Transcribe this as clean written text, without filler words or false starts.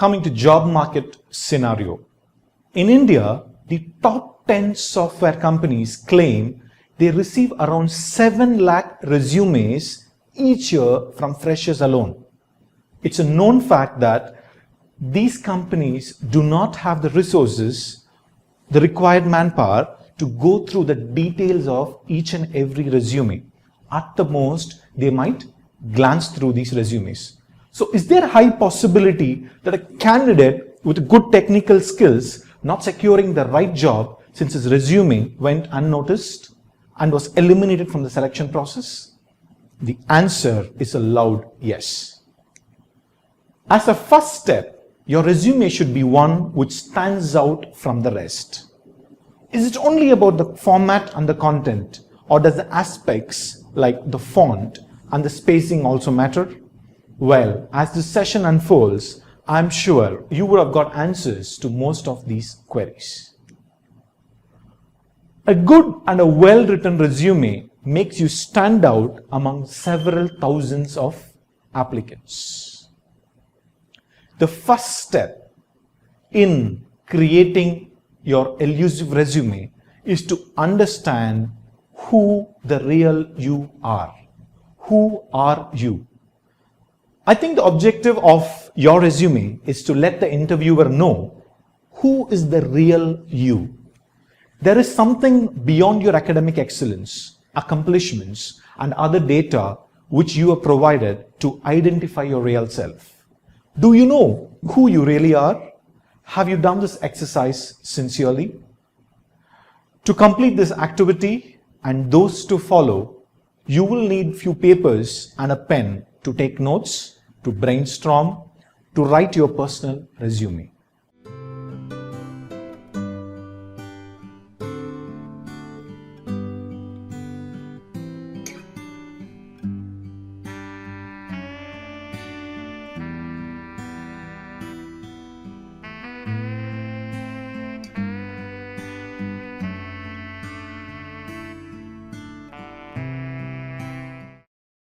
coming to job market scenario. In India, the top 10 software companies claim they receive around 7 lakh resumes each year from freshers alone. It's a known fact that these companies do not have the resources, the required manpower to go through the details of each and every resume. At the most, they might glance through these resumes. So is there a high possibility that a candidate with good technical skills not securing the right job since his resume went unnoticed and was eliminated from the selection process? The answer is a loud yes. As a first step, your resume should be one which stands out from the rest. Is it only about the format and the content, or does the aspects like the font and the spacing also matter? Well, as the session unfolds, I'm sure you would have got answers to most of these queries. A good and a well-written resume makes you stand out among several thousands of applicants. The first step in creating your elusive resume is to understand who the real you are. Who are you? I think the objective of your resume is to let the interviewer know who is the real you. There is something beyond your academic excellence, accomplishments, and other data which you have provided to identify your real self. Do you know who you really are? Have you done this exercise sincerely? To complete this activity and those to follow, you will need few papers and a pen to take notes, to brainstorm, to write your personal resume.